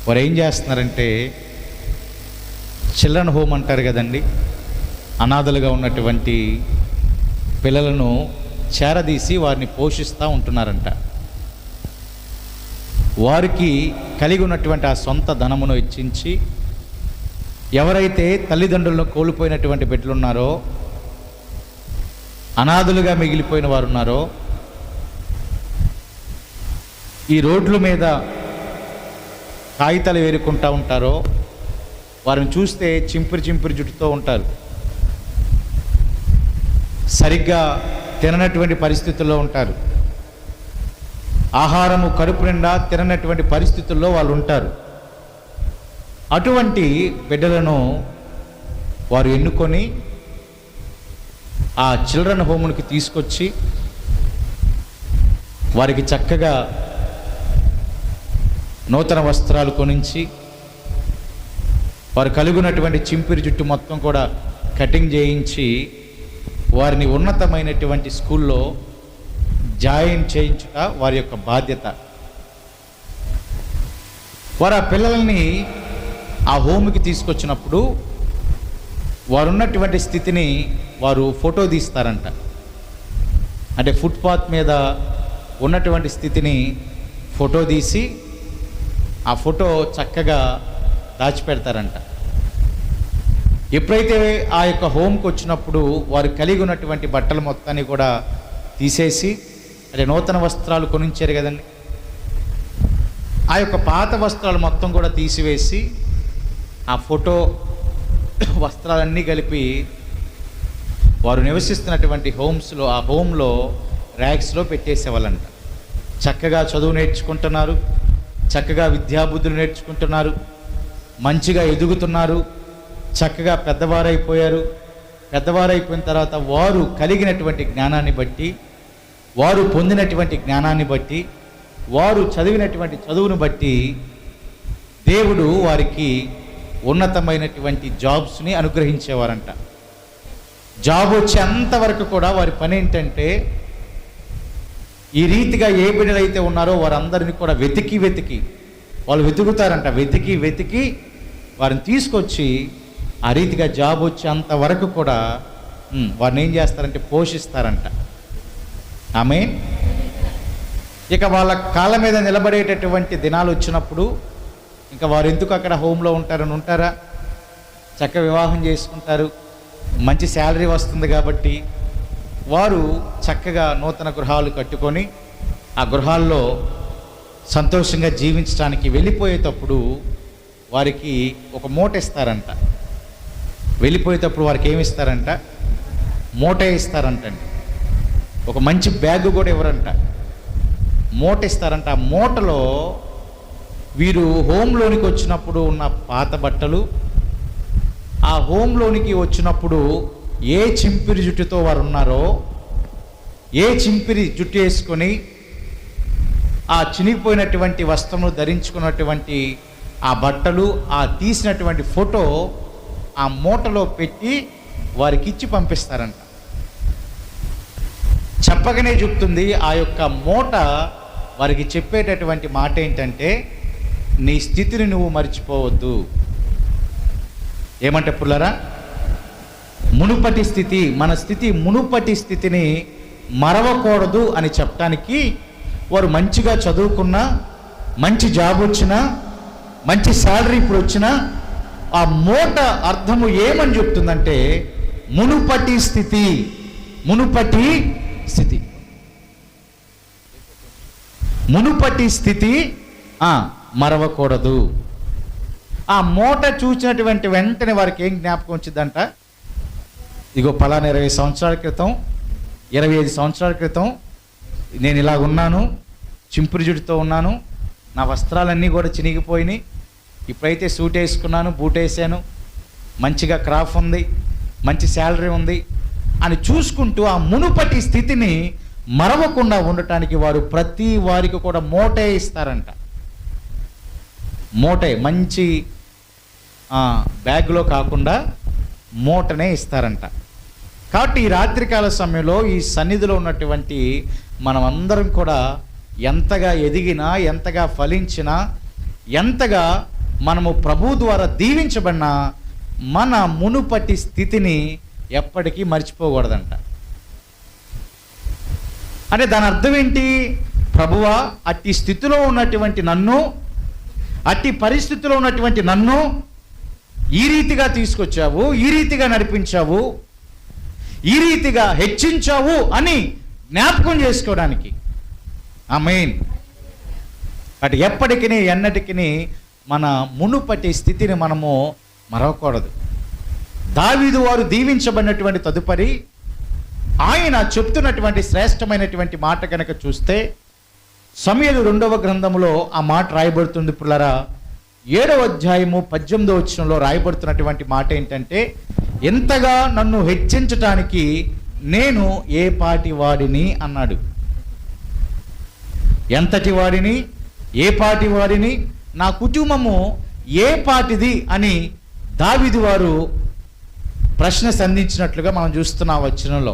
వారు ఏం చేస్తున్నారంటే చిల్డ్రన్ హోమ్ అంటారు కదండి, అనాథలుగా ఉన్నటువంటి పిల్లలను చేరదీసి వారిని పోషిస్తూ ఉంటున్నారంట. వారికి కలిగి ఉన్నటువంటి ఆ సొంత ధనమును వెచ్చించి ఎవరైతే తల్లిదండ్రులను కోల్పోయినటువంటి బిడ్డలు ఉన్నారో, అనాథలుగా మిగిలిపోయిన వారు ఉన్నారో, ఈ రోడ్ల మీద కాగితాలు వేరుకుంటూ ఉంటారో, వారిని చూస్తే చింపిరి జుట్టుతో ఉంటారు. సరిగ్గా తిననటువంటి పరిస్థితుల్లో ఉంటారు. ఆహారము కడుపు నిండా తిననటువంటి పరిస్థితుల్లో వాళ్ళు ఉంటారు. అటువంటి బిడ్డలను వారు ఎన్నుకొని ఆ చిల్డ్రన్ హోమ్కి తీసుకొచ్చి వారికి చక్కగా నూతన వస్త్రాలు కొనించి వారు కలుగునటువంటి చింపిరి జుట్టు మొత్తం కూడా కటింగ్ చేయించి వారిని ఉన్నతమైనటువంటి స్కూల్లో జాయిన్ చేయించుట వారి యొక్క బాధ్యత. వారు ఆ పిల్లల్ని ఆ హోమ్కి తీసుకొచ్చినప్పుడు వారు ఉన్నటువంటి స్థితిని వారు ఫోటో తీస్తారంట. అంటే ఫుట్పాత్ మీద ఉన్నటువంటి స్థితిని ఫోటో తీసి ఆ ఫోటో చక్కగా దాచిపెడతారంట. ఎప్పుడైతే ఆ యొక్క హోమ్కి వచ్చినప్పుడు వారు కలిగి ఉన్నటువంటి బట్టలు మొత్తాన్ని కూడా తీసేసి, అంటే నూతన వస్త్రాలు కొనించారు కదండి, ఆ యొక్క పాత వస్త్రాలు మొత్తం కూడా తీసివేసి ఆ ఫోటో వస్త్రాలన్నీ కలిపి వారు నివసిస్తున్నటువంటి ఆ హోమ్లో ర్యాక్స్లో పెట్టేసేవాళ్ళంట. చక్కగా చదువు నేర్చుకుంటున్నారు, చక్కగా విద్యాబుద్ధులు నేర్చుకుంటున్నారు, మంచిగా ఎదుగుతున్నారు, చక్కగా పెద్దవారైపోయారు. పెద్దవారైపోయిన తర్వాత వారు కలిగినటువంటి జ్ఞానాన్ని బట్టి, వారు పొందినటువంటి జ్ఞానాన్ని బట్టి, వారు చదివినటువంటి చదువును బట్టి దేవుడు వారికి ఉన్నతమైనటువంటి జాబ్స్ని అనుగ్రహించేవారంట. జాబ్ వచ్చేంతవరకు కూడా వారి పని ఏంటంటే, ఈ రీతిగా ఏ బిడ్డలైతే ఉన్నారో వారందరినీ కూడా వెతికి వాళ్ళు వెతుకుతారంట. వెతికి వారిని తీసుకొచ్చి ఆ రీతిగా జాబ్ వచ్చేంతవరకు కూడా వారిని ఏం చేస్తారంటే పోషిస్తారంట. ఆమేన్. ఇక వాళ్ళ కాళ్ళ మీద నిలబడేటటువంటి దినాలు వచ్చినప్పుడు ఇంకా వారు ఎందుకు అక్కడ హోమ్లో ఉంటారా? చక్కగా వివాహం చేసుకుంటారు, మంచి శాలరీ వస్తుంది కాబట్టి వారు చక్కగా నూతన గృహాలు కట్టుకొని ఆ గృహాల్లో సంతోషంగా జీవించడానికి వెళ్ళిపోయేటప్పుడు వారికి ఒక మూట ఇస్తారంట. వెళ్ళిపోయేటప్పుడు వారికి ఏమి ఇస్తారంట? మూట ఇస్తారంటండి. ఒక మంచి బ్యాగ్ కూడా ఇవ్వరంట, మూట ఇస్తారంట. ఆ మూటలో వీరు హోమ్లోనికి వచ్చినప్పుడు ఉన్న పాత బట్టలు, ఆ హోమ్లోనికి వచ్చినప్పుడు ఏ చింపిరి జుట్టుతో వారు ఉన్నారో, ఏ చింపిరి జుట్టు వేసుకొని ఆ చినిగిపోయినటువంటి వస్త్రమును ధరించుకున్నటువంటి ఆ బట్టలు, ఆ తీసినటువంటి ఫోటో ఆ మూటలో పెట్టి వారికి ఇచ్చి పంపిస్తారంట. చెప్పగానే చెప్తుంది ఆ యొక్క మూట వారికి చెప్పేటటువంటి మాట ఏంటంటే, నీ స్థితిని నువ్వు మర్చిపోవద్దు. ఏమంటే పుల్లరా, మునుపటి స్థితి, మన స్థితి మునుపటి స్థితిని మరవకూడదు అని చెప్పడానికి వారు మంచిగా చదువుకున్నా, మంచి జాబ్ వచ్చినా, మంచి శాలరీ ఇప్పుడు వచ్చినా ఆ మూట అర్థము ఏమని చెప్తుందంటే మునుపటి స్థితి మరవకూడదు. ఆ మూట చూసినటువంటి వెంటనే వారికి ఏం జ్ఞాపకం వచ్చిందంట? ఇగో పలానా 20 సంవత్సరాల క్రితం, 25 సంవత్సరాల క్రితం నేను ఇలాగ ఉన్నాను, చింపురు జుట్టుతో ఉన్నాను, నా వస్త్రాలన్నీ కూడా చినిగిపోయినాయి, ఇప్పుడైతే సూట్ వేసుకున్నాను, బూట్ వేసాను, మంచిగా క్రాఫ్ ఉంది, మంచి శాలరీ ఉంది అని చూసుకుంటూ ఆ మునుపటి స్థితిని మరవకుండా ఉండటానికి వారు ప్రతి వారికి కూడా మూటే ఇస్తారంట. మూటే, మంచి బ్యాగ్లో కాకుండా మూటనే ఇస్తారంట. కాబట్టి ఈ రాత్రికాల సమయంలో ఈ సన్నిధిలో ఉన్నటువంటి మనం అందరం కూడా ఎంతగా ఎదిగినా, ఎంతగా ఫలించినా, ఎంతగా మనము ప్రభు ద్వారా దీవించబడిన మన మునుపటి స్థితిని ఎప్పటికీ మర్చిపోకూడదంట. అంటే దాని అర్థం ఏంటి? ప్రభువా, అట్టి స్థితిలో ఉన్నటువంటి నన్ను, అట్టి పరిస్థితిలో ఉన్నటువంటి నన్ను ఈ రీతిగా తీసుకొచ్చావు, ఈ రీతిగా నడిపించావు, ఈ రీతిగా హెచ్చించావు అని జ్ఞాపకం చేసుకోవడానికి. ఆమేన్. అటు ఎప్పటికీ ఎన్నటికీ మన మునుపటి స్థితిని మనము మరవకూడదు. దావీదు వారు దీవించబడినటువంటి తదుపరి ఆయన చెప్తున్నటువంటి శ్రేష్టమైనటువంటి మాట కనుక చూస్తే సమూయేలు 2వ గ్రంథంలో ఆ మాట రాయబడుతుంది. పిల్లరా, 7వ అధ్యాయము 18వ వచనంలో రాయబడుతున్నటువంటి మాట ఏంటంటే, ఎంతగా నన్ను హెచ్చించటానికి నేను ఏ పాటి వాడిని అన్నాడు. ఎంతటి వాడిని, ఏ పాటి వాడిని, నా కుటుంబము ఏ పాటిది అని దావీదు వారు ప్రశ్న సంధించినట్లుగా మనం చూస్తున్న వచనంలో.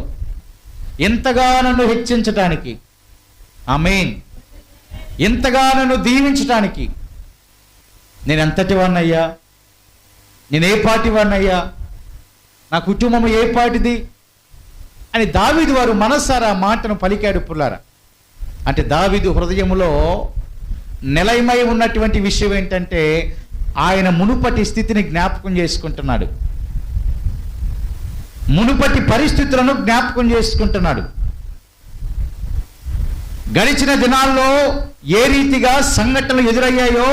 ఎంతగా నన్ను హెచ్చించటానికి, ఆమేన్, ఎంతగా నన్ను దీవించటానికి నేను ఎంతటి వాడినయ్యా, నేను ఏ పాటి వాడినయ్యా, నా కుటుంబం ఏ పాటిది అని దావీదు వారు మనసారా మాటను పలికాడు. పుల్లారా, అంటే దావీదు హృదయములో నిలయమై ఉన్నటువంటి విషయం ఏంటంటే ఆయన మునుపటి స్థితిని జ్ఞాపకం చేసుకుంటున్నాడు, మునుపటి పరిస్థితులను జ్ఞాపకం చేసుకుంటున్నాడు. గడిచిన దినాల్లో ఏ రీతిగా సంఘటనలు ఎదురయ్యాయో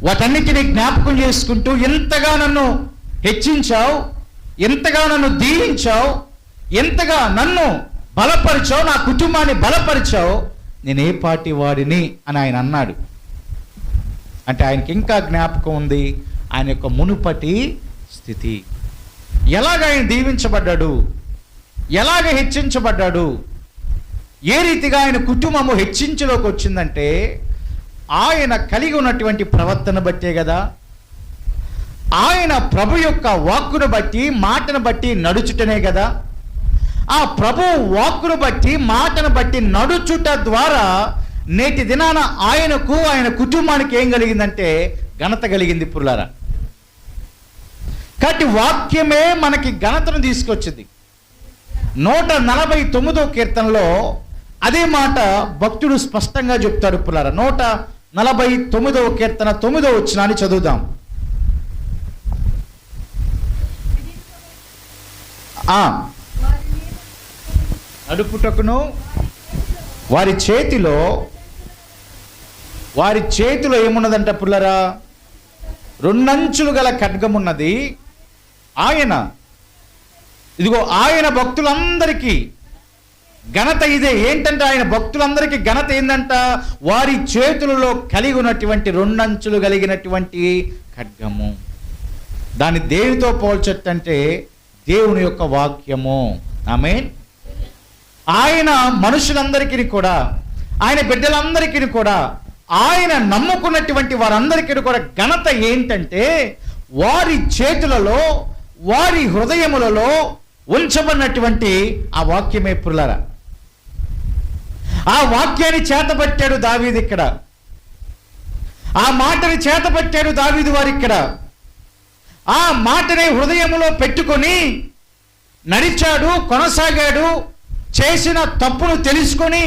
వాటన్నిటిని జ్ఞాపకం చేసుకుంటూ, ఎంతగా నన్ను హెచ్చించావు, ఎంతగా నన్ను దీవించావు, ఎంతగా నన్ను బలపరిచావు, నా కుటుంబాన్ని బలపరిచావు, నేను ఏ పాటి వాడిని అని ఆయన అన్నాడు. అంటే ఆయనకి ఇంకా జ్ఞాపకం ఉంది ఆయన యొక్క మునుపటి స్థితి. ఎలాగ ఆయన దీవించబడ్డాడు, ఎలాగ హెచ్చించబడ్డాడు, ఏ రీతిగా ఆయన కుటుంబము హెచ్చించులోకి వచ్చిందంటే ఆయన కలిగి ఉన్నటువంటి ప్రవర్తన బట్టే కదా. ఆయన ప్రభు యొక్క వాక్కును బట్టి, మాటను బట్టి నడుచుటనే కదా. ఆ ప్రభు వాక్కును బట్టి, మాటను బట్టి నడుచుట ద్వారా నేటి దినాన ఆయనకు, ఆయన కుటుంబానికి ఏం కలిగిందంటే ఘనత కలిగింది. పుల్లారా, కాబట్టి వాక్యమే మనకి ఘనతను తీసుకొచ్చింది. 149వ కీర్తనలో అదే మాట భక్తుడు స్పష్టంగా చెప్తాడు. పుల్లారా, 149వ కీర్తన 9వ వచనాన్ని చదువుదాం. నడుపుటకును వారి చేతిలో ఏమున్నదంట పుల్లరా? 2 అంచులు గల ఖడ్గమున్నది. ఆయన, ఇదిగో ఆయన భక్తులందరికీ ఘనత ఇదే. ఏంటంటే ఆయన భక్తులందరికీ ఘనత ఏంటంట? వారి చేతులలో కలిగి ఉన్నటువంటి 2 అంచులు కలిగినటువంటి ఖడ్గము. దాన్ని దేనితో పోల్చొచ్చంటే దేవుని యొక్క వాక్యము. ఆమేన్. ఆయన మనుషులందరికీ కూడా, ఆయన బిడ్డలందరికీ కూడా, ఆయన నమ్ముకున్నటువంటి వారందరికీ కూడా ఘనత ఏంటంటే వారి చేతులలో, వారి హృదయములలో ఉంచబడినటువంటి ఆ వాక్యమే. పుల్లరా, ఆ వాక్యాన్ని చేతపట్టాడు దావీదు ఇక్కడ, ఆ మాటని చేతపట్టాడు దావీదు వారు ఇక్కడ. ఆ మాటని హృదయములో పెట్టుకొని నడిచాడు, కొనసాగాడు, చేసిన తప్పును తెలుసుకొని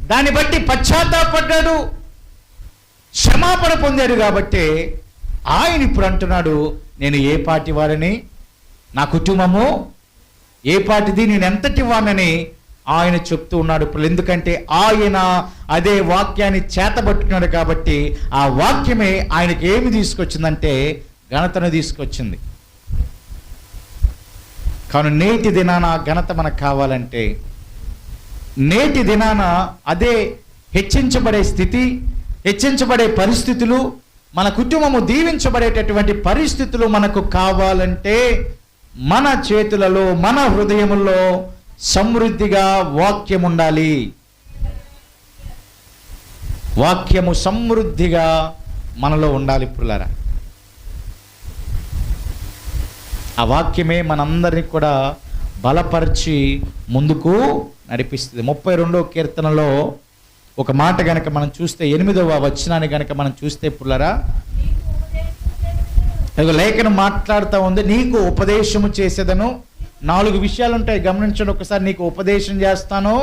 దాన్ని బట్టి పశ్చాత్తాపడ్డాడు, క్షమాపణ పొందాడు. కాబట్టి ఆయన ఇప్పుడు అంటున్నాడు, నేను ఏ పాటి వారిని, నా కుటుంబము ఏ పాటిది, నేను ఎంతటి వాడిని ఆయన చెప్తూ ఉన్నాడు. ఇప్పుడు ఎందుకంటే ఆయన అదే వాక్యాన్ని చేతబట్టుకున్నాడు కాబట్టి ఆ వాక్యమే ఆయనకి ఏమి తీసుకొచ్చిందంటే ఘనతను తీసుకొచ్చింది. కానీ నేటి దినాన ఘనత మనకు కావాలంటే, నేటి దినాన అదే హెచ్చించబడే స్థితి, హెచ్చించబడే పరిస్థితులు, మన కుటుంబము దీవించబడేటటువంటి పరిస్థితులు మనకు కావాలంటే మన చేతులలో, మన హృదయములో సమృద్ధిగా వాక్యం ఉండాలి. వాక్యము సమృద్ధిగా మనలో ఉండాలి. పుల్లారా, ఆ వాక్యమే మనందరినీ కూడా బలపరిచి ముందుకు నడిపిస్తుంది. 32వ కీర్తనలో ఒక మాట గనక మనం చూస్తే, 8వ వచనాన్ని గనక మనం చూస్తే పుల్లరా, లేఖనం మాట్లాడుతూ ఉంది, నీకు ఉపదేశము చేసేదను. 4 విషయాలు ఉంటాయి, గమనించండి ఒకసారి. నీకు ఉపదేశం చేస్తాను,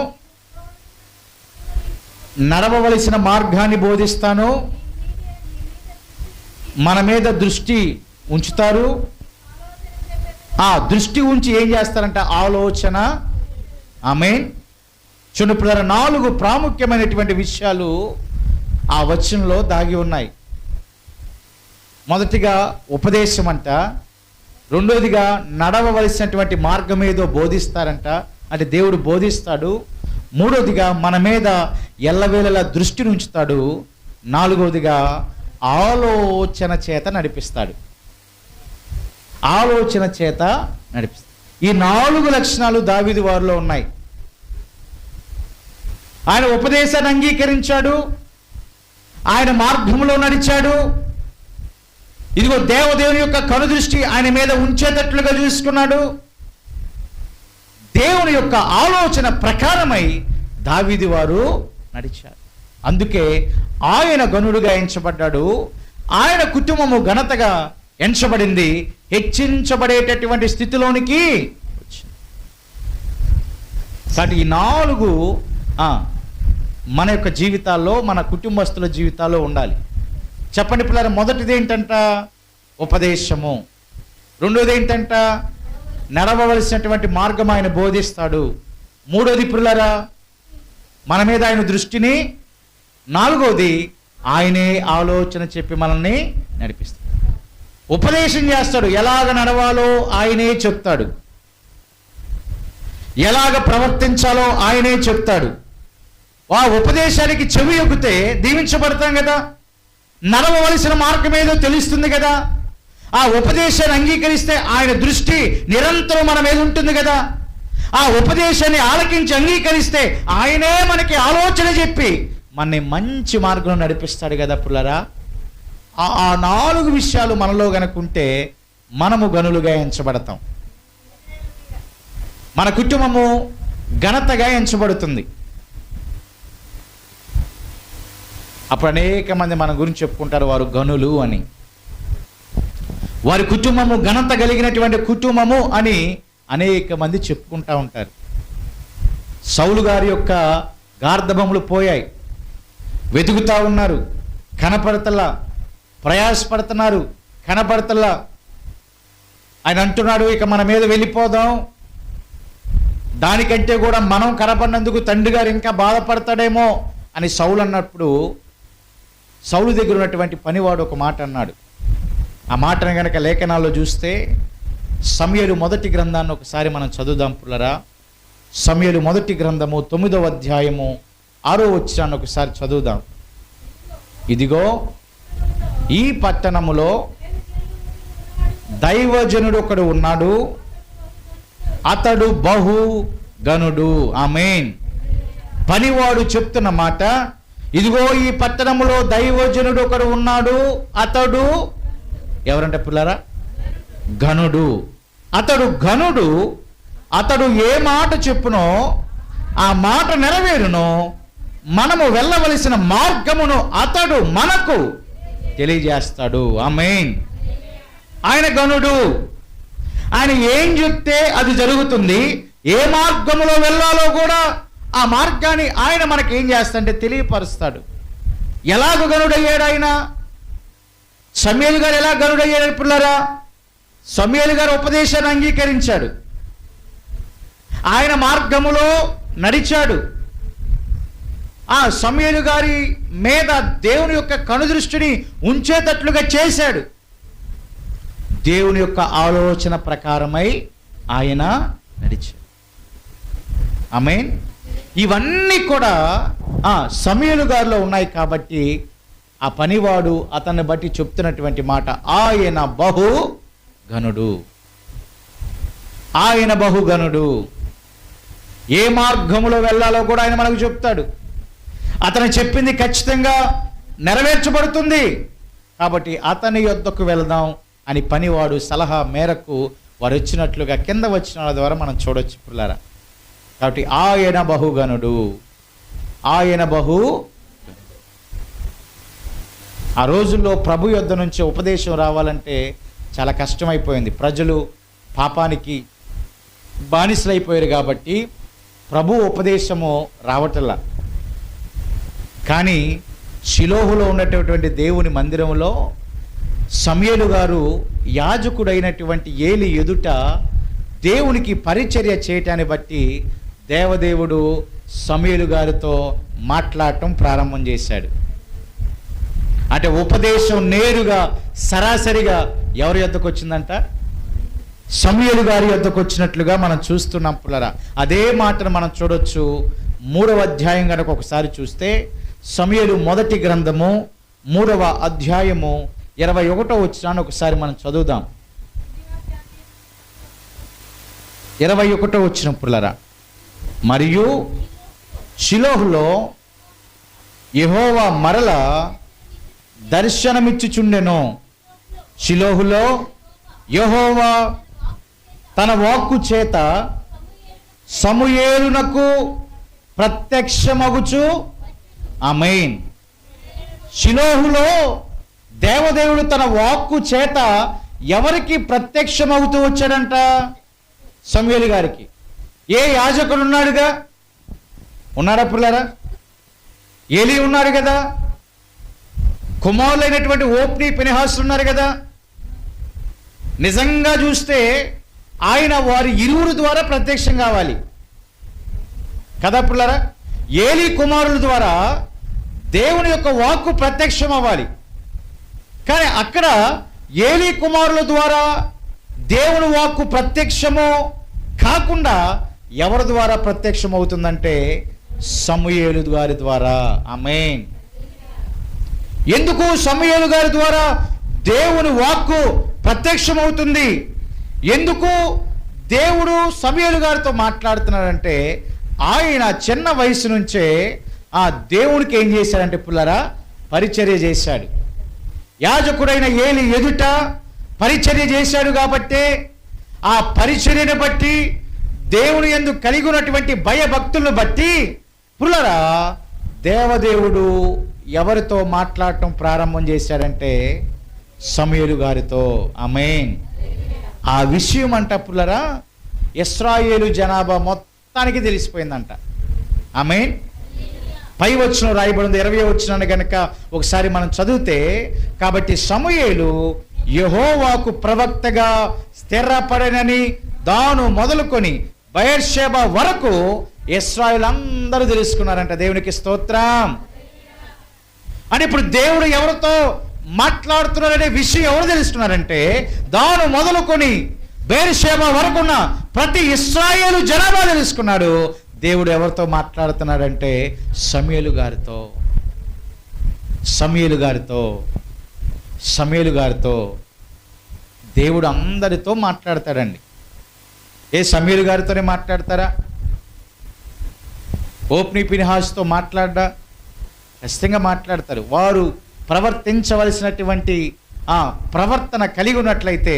నడవవలసిన మార్గాన్ని బోధిస్తాను, మన మీద దృష్టి ఉంచుతారు. ఆ దృష్టి ఉంచి ఏం చేస్తారంట? ఆలోచన. ఆమేన్. చూడండి ప్రియులారా, 4 ప్రాముఖ్యమైనటువంటి విషయాలు ఆ వచనంలో దాగి ఉన్నాయి. మొదటిగా ఉపదేశం అంట, రెండోదిగా నడవవలసినటువంటి మార్గం ఏదో బోధిస్తారంట, అంటే దేవుడు బోధిస్తాడు. మూడోదిగా మన మీద ఎల్లవేళలా దృష్టిని ఉంచుతాడు. 4వదిగా ఆలోచన చేత నడిపిస్తాడు. ఆలోచన చేత నడిపిస్తాడు. ఈ 4 లక్షణాలు దావీదు వారిలో ఉన్నాయి. ఆయన ఉపదేశాన్ని అంగీకరించాడు, ఆయన మార్గంలో నడిచాడు. ఇదిగో దేవదేవుని యొక్క కనుదృష్టి ఆయన మీద ఉంచేటట్లుగా చూసుకున్నాడు. దేవుని యొక్క ఆలోచన ప్రకారమై దావీదు వారు నడిచారు. అందుకే ఆయన గనుడుగా ఎంచబడ్డాడు. ఆయన కుటుంబము ఘనతగా ఎంచబడింది, హెచ్చించబడేటటువంటి స్థితిలోనికి వచ్చింది. కాబట్టి ఈ 4 మన యొక్క జీవితాల్లో, మన కుటుంబస్తుల జీవితాల్లో ఉండాలి. చెప్పండి పిల్లలు. మొదటిది ఏంటంట? ఉపదేశము. రెండోది ఏంటంట? నడవవలసినటువంటి మార్గం ఆయన బోధిస్తాడు. మూడోది పిల్లరా, మన మీద ఆయన దృష్టిని. 4వది ఆయనే ఆలోచన చెప్పి మనల్ని నడిపిస్తాడు. ఉపదేశం చేస్తాడు, ఎలాగ నడవాలో ఆయనే చెప్తాడు, ఎలాగ ప్రవర్తించాలో ఆయనే చెప్తాడు. ఆ ఉపదేశానికి చెవి యొగ్గితే దీవించబడతాం కదా. నడవవలసిన మార్గం ఏదో తెలుస్తుంది కదా. ఆ ఉపదేశాన్ని అంగీకరిస్తే ఆయన దృష్టి నిరంతరం మన మీద ఉంటుంది కదా. ఆ ఉపదేశాన్ని ఆలకించి అంగీకరిస్తే ఆయనే మనకి ఆలోచన చెప్పి మనని మంచి మార్గంలో నడిపిస్తాడు కదా పుల్లరా. ఆ 4 విషయాలు మనలో గనుకుంటే మనము గనులుగా ఎంచబడతాం. మన కుటుంబము ఘనతగా ఎంచబడుతుంది. అప్పుడు అనేక మంది మన గురించి చెప్పుకుంటారు, వారు గనులు అని. వారి కుటుంబము ఘనత కలిగినటువంటి కుటుంబము అని అనేక మంది చెప్పుకుంటూ ఉంటారు. సౌలు గారి యొక్క గార్ధబములు పోయాయి, వెతుకుతూ ఉన్నారు, కనపడతల్లా. ప్రయాసపడుతున్నారు, కనపడతల్లా. ఆయన అంటున్నాడు, ఇక మన మీద వెళ్ళిపోదాం, దానికంటే కూడా మనం కనపడినందుకు తండ్రి గారు ఇంకా బాధపడతాడేమో అని సౌలు అన్నప్పుడు, సౌలు దగ్గర ఉన్నటువంటి పనివాడు ఒక మాట అన్నాడు. ఆ మాటను కనుక లేఖనాల్లో చూస్తే, సమూయేలు మొదటి గ్రంథాన్ని ఒకసారి మనం చదువుదాం పుల్లరా. సమూయేలు మొదటి గ్రంథము 9వ అధ్యాయము 6వ వచనాన్ని ఒకసారి చదువుదాం. ఇదిగో ఈ పట్టణములో దైవజనుడు ఒకడు ఉన్నాడు, అతడు బహు గనుడు. ఆమేన్. పనివాడు చెప్తున్న మాట, ఇదిగో ఈ పట్టణములో దైవజనుడు ఒకడు ఉన్నాడు, అతడు ఎవరంటే పిల్లరా? ఘనుడు. అతడు ఘనుడు. అతడు ఏ మాట చెప్పునో ఆ మాట నెరవేరునో, మనము వెళ్ళవలసిన మార్గమును అతడు మనకు తెలియజేస్తాడు. ఆమేన్. ఆయన ఘనుడు. ఆయన ఏం చెప్తే అది జరుగుతుంది. ఏ మార్గములో వెళ్ళాలో కూడా ఆ మార్గాన్ని ఆయన మనకి ఏం చేస్తాడంటే తెలియపరుస్తాడు. ఎలాగ గనుడయ్యాడు ఆయన? సమూయేలు గారు ఎలా గనుడయ్యాడు పిల్లరా? సమూయేలు గారు ఉపదేశాన్ని అంగీకరించాడు, ఆయన మార్గములో నడిచాడు. ఆ సమూయేలు గారి మీద దేవుని యొక్క కనుదృష్టిని ఉంచేటట్లుగా చేశాడు. దేవుని యొక్క ఆలోచన ప్రకారమై ఆయన నడిచాడు. ఆమేన్. ఇవన్నీ కూడా సమూయేలు గారిలో ఉన్నాయి. కాబట్టి ఆ పనివాడు అతన్ని బట్టి చెప్తున్నటువంటి మాట, ఆయన బహు ఘనుడు. ఆయన బహుగనుడు. ఏ మార్గములో వెళ్ళాలో కూడా ఆయన మనకు చెప్తాడు. అతను చెప్పింది ఖచ్చితంగా నెరవేర్చబడుతుంది. కాబట్టి అతని యొద్దకు వెళ్దాం అని పనివాడు సలహా మేరకు వారు వచ్చినట్లుగా కింద వచనాల ద్వారా మనం చూడొచ్చు పిల్లరా. కాబట్టి ఆయన బహుగనుడు. ఆయన బహు. ఆ రోజుల్లో ప్రభు యొద్ద నుంచి ఉపదేశం రావాలంటే చాలా కష్టమైపోయింది. ప్రజలు పాపానికి బానిసలైపోయారు కాబట్టి ప్రభు ఉపదేశము రావటంలా. కానీ షిలోహులో ఉన్నటువంటి దేవుని మందిరంలో సమూయేలు గారు యాజకుడైనటువంటి ఏలి ఎదుట దేవునికి పరిచర్య చేయటాన్ని బట్టి దేవదేవుడు సమూయేలు గారితో మాట్లాడటం ప్రారంభం చేశాడు. అంటే ఉపదేశం నేరుగా సరాసరిగా ఎవరి యొద్దకు వచ్చిందంట? సమూయేలు గారి యొద్దకు వచ్చినట్లుగా మనం చూస్తున్నాం పుల్లరా. అదే మాటను మనం చూడొచ్చు 3వ అధ్యాయం కనుక ఒకసారి చూస్తే, సమూయేలు మొదటి గ్రంథము 3వ అధ్యాయము 21వ వచనాన్ని ఒకసారి మనం చదువుదాం. 21వ వచనం పుల్లరా. మరియు షిలోహులో యెహోవా మరల దర్శనమిచ్చుచుండెను. షిలోహులో యెహోవా తన వాక్కు చేత సమూయేలునకు ప్రత్యక్షమగుచు. ఆమేన్. షిలోహులో దేవదేవుడు తన వాక్కు చేత ఎవరికి ప్రత్యక్షమవుతూ వచ్చాడంట? సమూయేలు గారికి. ఏ యాజకుడు ఉన్నాడుగా? ఉన్నాడా పుల్లారా? ఏలీ ఉన్నారు కదా, కుమారులైనటువంటి ఓప్ని ఫినెహాసు ఉన్నారు కదా. నిజంగా చూస్తే ఆయన వారి ఇరువురు ద్వారా ప్రత్యక్షం కావాలి కదా పుల్లారా. ఏలీ కుమారుల ద్వారా దేవుని యొక్క వాక్కు ప్రత్యక్షం అవ్వాలి. కానీ అక్కడ ఏలీ కుమారుల ద్వారా దేవుని వాక్కు ప్రత్యక్షము కాకుండా ఎవరి ద్వారా ప్రత్యక్షం అవుతుందంటే సమూయేలు గారి ద్వారా. ఆమేన్. ఎందుకు సమూయేలు గారి ద్వారా దేవుని వాక్కు ప్రత్యక్షమవుతుంది? ఎందుకు దేవుడు సమూయేలు గారితో మాట్లాడుతున్నాడంటే, ఆయన చిన్న వయసు నుంచే ఆ దేవునికి ఏం చేశాడంటే పుల్లారా, పరిచర్య చేశాడు. యాజకుడైన ఏలి ఎదుట పరిచర్య చేశాడు కాబట్టి ఆ పరిచర్యను బట్టి దేవుని యందు కలిగి ఉన్నటువంటి భయభక్తులను బట్టి పుల్లారా దేవదేవుడు ఎవరితో మాట్లాడటం ప్రారంభం చేశాడంటే సమూయేలు గారితో. ఆమేన్. ఆ విషయం అంట పుల్లారా ఇశ్రాయేలు జనాభా మొత్తానికి తెలిసిపోయిందంట. ఆమేన్. పై వచనం రాయబడింది 20వ వచనాన్ని కనుక ఒకసారి మనం చదివితే, కాబట్టి సమూయేలు యెహోవాకు ప్రవక్తగా స్థిరపడనని దాను మొదలుకొని బయర్షెబా వరకు ఇశ్రాయేలు అందరూ తెలుసుకున్నారంట. దేవునికి స్తోత్రం. అని ఇప్పుడు దేవుడు ఎవరితో మాట్లాడుతున్నారనే విషయం ఎవరు తెలుసుకున్నారంటే, దాను మొదలుకొని బెయేర్షెబా వరకున్న ప్రతి ఇశ్రాయేలు జనాభా తెలుసుకున్నాడు. దేవుడు ఎవరితో మాట్లాడుతున్నాడంటే సమూయేలు గారితో. సమూయేలు గారితో సమూయేలు గారితో దేవుడు అందరితో మాట్లాడతాడండి. ఏ సమూయేలు గారితోనే మాట్లాడతారా? ఓప్ని ఫినెహాసుతో మాట్లాడ్డా? ఖచ్చితంగా మాట్లాడతారు. వారు ప్రవర్తించవలసినటువంటి ప్రవర్తన కలిగి ఉన్నట్లయితే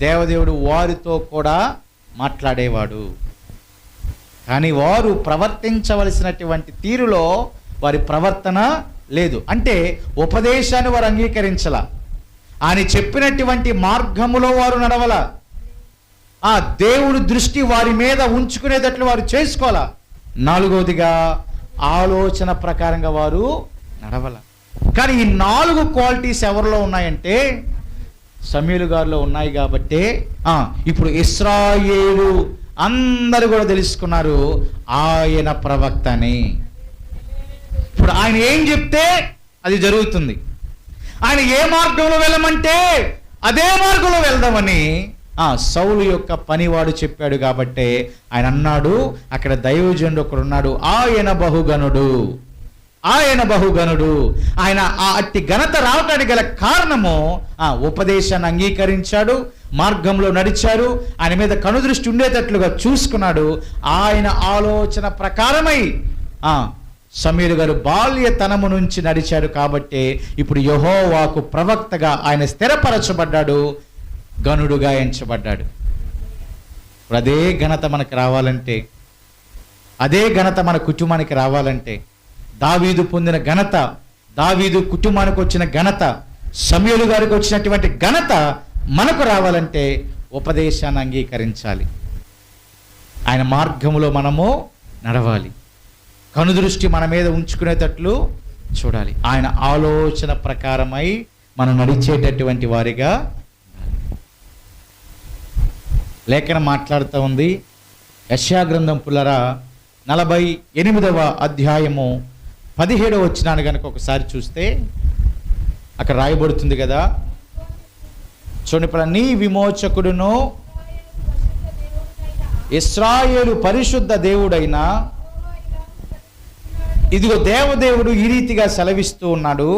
దేవదేవుడు వారితో కూడా మాట్లాడేవాడు. కానీ వారు ప్రవర్తించవలసినటువంటి తీరులో వారి ప్రవర్తన లేదు. అంటే ఉపదేశాన్ని వారు అంగీకరించాల, ఆయన చెప్పినటువంటి మార్గములో వారు నడవల, ఆ దేవుని దృష్టి వారి మీద ఉంచుకునేటట్లు వారు చేసుకోవాలా. 4వదిగా ఆలోచన ప్రకారంగా వారు నడవల. కానీ ఈ 4 క్వాలిటీస్ ఎవరిలో ఉన్నాయంటే సమూయేలు గారిలో ఉన్నాయి. కాబట్టి ఇప్పుడు ఇశ్రాయేలు అందరూ కూడా తెలుసుకున్నారు ఆయన ప్రవక్త అని. ఇప్పుడు ఆయన ఏం చెప్తే అది జరుగుతుంది. ఆయన ఏ మార్గంలో వెళ్ళమంటే అదే మార్గంలో వెళ్దామని సౌలు యొక్క పనివాడు చెప్పాడు. కాబట్టి ఆయన అన్నాడు, అక్కడ దైవజనుడు ఒకడు ఉన్నాడు, ఆయన బహుగనుడు, ఆయన బహుగనుడు. ఆయన అట్టి ఘనత రావటానికి గల కారణము ఉపదేశాన్ని అంగీకరించాడు, మార్గంలో నడిచారు, ఆయన మీద కనుదృష్టి ఉండేటట్లుగా చూసుకున్నాడు. ఆయన ఆలోచన ప్రకారమై సమూయేలు గారు బాల్యతనము నుంచి నడిచాడు. కాబట్టి ఇప్పుడు యెహోవాకు ప్రవక్తగా ఆయన స్థిరపరచబడ్డాడు, గనుడుగా ఎంచబడ్డాడు. ఇప్పుడు అదే ఘనత మనకు రావాలంటే, అదే ఘనత మన కుటుంబానికి రావాలంటే, దావీదు పొందిన ఘనత, దావీదు కుటుంబానికి వచ్చిన ఘనత, సమూయేలు గారికి వచ్చినటువంటి ఘనత మనకు రావాలంటే ఉపదేశాన్ని అంగీకరించాలి. ఆయన మార్గములో మనము నడవాలి. కనుదృష్టి మన మీద ఉంచుకునేటట్లు చూడాలి. ఆయన ఆలోచన ప్రకారమై మనం నడిచేటటువంటి వారిగా. లేఖనం మాట్లాడుతూ ఉంది, యెషయా గ్రంథం పుల్లరా 48వ అధ్యాయము 17వ వచనాన్ని కనుక ఒకసారి చూస్తే అక్కడ రాయబడుతుంది కదా, చూడండి, ఇప్పుడు నీ విమోచకుడును ఇశ్రాయేలు పరిశుద్ధ దేవుడైన ఇదిగో దేవదేవుడు ఈ రీతిగా సెలవిస్తూ ఉన్నాడు,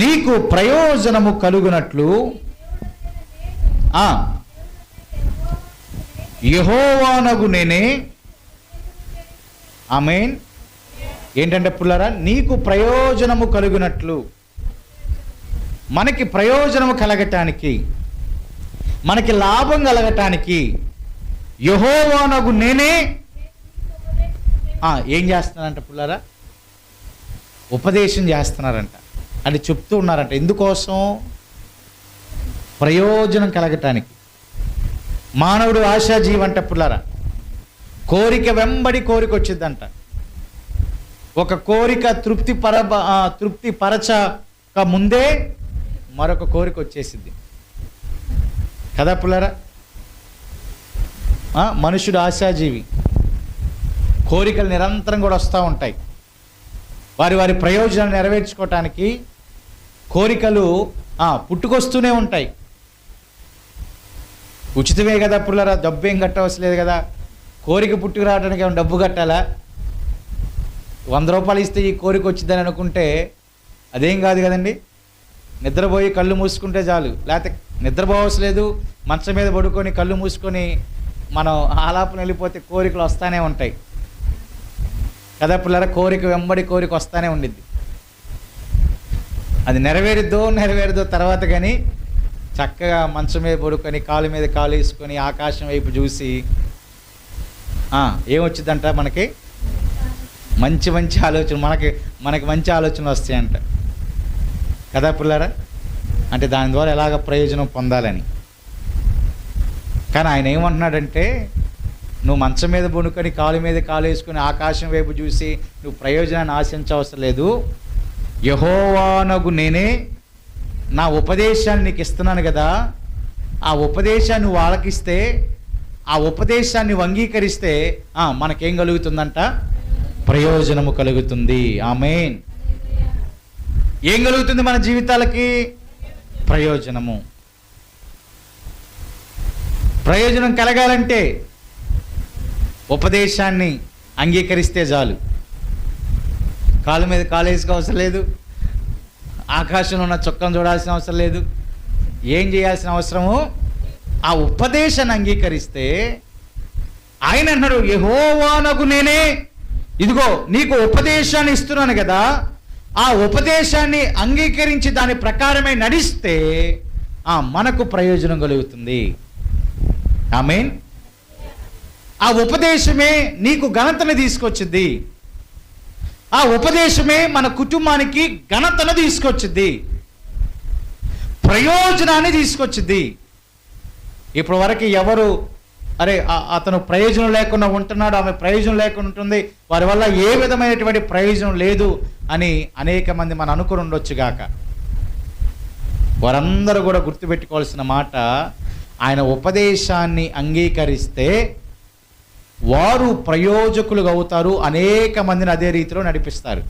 నీకు ప్రయోజనము కలుగునట్లు యెహోవానగు నేనే. ఆమేన్. ఏంటంటే పుల్లరా, నీకు ప్రయోజనము కలుగునట్లు, మనకి ప్రయోజనము కలగటానికి, మనకి లాభం కలగటానికి యెహోవానగు నేనే ఏం చేస్తున్నారంట పుల్లరా? ఉపదేశం చేస్తున్నారంట. అని చెప్తూ ఉన్నారంట. ఎందుకోసం? ప్రయోజనం కలగటానికి. మానవుడు ఆశాజీవి అంట పుల్లరా. కోరిక వెంబడి కోరిక వచ్చిందంట. ఒక కోరిక తృప్తి పరచక ముందే మరొక కోరిక వచ్చేసింది కదా పుల్లరా. మనుషుడు ఆశాజీవి. కోరికలు నిరంతరం కూడా వస్తూ ఉంటాయి. వారి వారి ప్రయోజనాన్ని నెరవేర్చుకోవటానికి కోరికలు పుట్టుకొస్తూనే ఉంటాయి. ఉచితమే కదా పుల్లరా, డబ్బు ఏం కట్టవసలేదు కదా. కోరిక పుట్టుకు రావడానికి ఏమైనా డబ్బు కట్టాలా? 100 రూపాయలు ఇస్తే ఈ కోరిక వచ్చిందని అనుకుంటే అదేం కాదు కదండి. నిద్రపోయి కళ్ళు మూసుకుంటే చాలు, లేకపోతే నిద్రపోవసలేదు, మంచం మీద పడుకొని కళ్ళు మూసుకొని మనం ఆలాపన వెళ్ళిపోతే కోరికలు వస్తూనే ఉంటాయి కదా పిల్లరా. కోరిక వెంబడి కోరిక వస్తూనే ఉండిద్ది. అది నెరవేరుదో తర్వాత కానీ చక్కగా మంచం మీద పడుకొని కాలు మీద కాలు వేసుకొని ఆకాశం వైపు చూసి ఏమొచ్చిందంట, మనకి మంచి ఆలోచన, మనకి మంచి ఆలోచనలు వస్తాయంట కదా పిల్లరా. అంటే దాని ద్వారా ఎలాగ ప్రయోజనం పొందాలని. కానీ ఆయన ఏమంటున్నాడంటే, నువ్వు మంచం మీద పడుకొని కాలు మీద కాలు వేసుకొని ఆకాశం వైపు చూసి నువ్వు ప్రయోజనాన్ని ఆశించవసరం లేదు. యెహోవానగు నేనే నా ఉపదేశాన్ని నీకు ఇస్తున్నాను కదా, ఆ ఉపదేశాన్ని నువ్వు ఆలకిస్తే, ఆ ఉపదేశాన్ని అంగీకరిస్తే మనకేం కలుగుతుందంట? ప్రయోజనము కలుగుతుంది. ఆమేన్. ఏం కలుగుతుంది మన జీవితాలకి? ప్రయోజనము. ప్రయోజనం కలగాలంటే ఉపదేశాన్ని అంగీకరిస్తే చాలు. కాలు మీద కాలు వేసుకోవసరం లేదు, ఆకాశంలో ఉన్న చొక్కను చూడాల్సిన అవసరం లేదు. ఏం చేయాల్సిన అవసరము? ఆ ఉపదేశాన్ని అంగీకరిస్తే. ఆయన అన్నాడు, యెహోవానగు నేనే ఇదిగో నీకు ఉపదేశాన్ని ఇస్తున్నాను కదా, ఆ ఉపదేశాన్ని అంగీకరించి దాని ప్రకారమే నడిస్తే మనకు ప్రయోజనం కలుగుతుంది. ఆమేన్. ఆ ఉపదేశమే నీకు ఘనతను తీసుకొచ్చింది. ఆ ఉపదేశమే మన కుటుంబానికి ఘనతను తీసుకొచ్చింది, ప్రయోజనాన్ని తీసుకొచ్చింది. ఇప్పటి వరకు ఎవరు అతను ప్రయోజనం లేకుండా ఉంటున్నాడు, ఆమె ప్రయోజనం లేకుండా ఉంటుంది, వారి వల్ల ఏ విధమైనటువంటి ప్రయోజనం లేదు అని అనేక మంది మనం అనుకుని ఉండొచ్చుగాక. వారందరూ కూడా గుర్తుపెట్టుకోవాల్సిన మాట, ఆయన ఉపదేశాన్ని అంగీకరిస్తే వారు ప్రయోజకులుగా అవుతారు, అనేక మందిని అదే రీతిలో నడిపిస్తారు.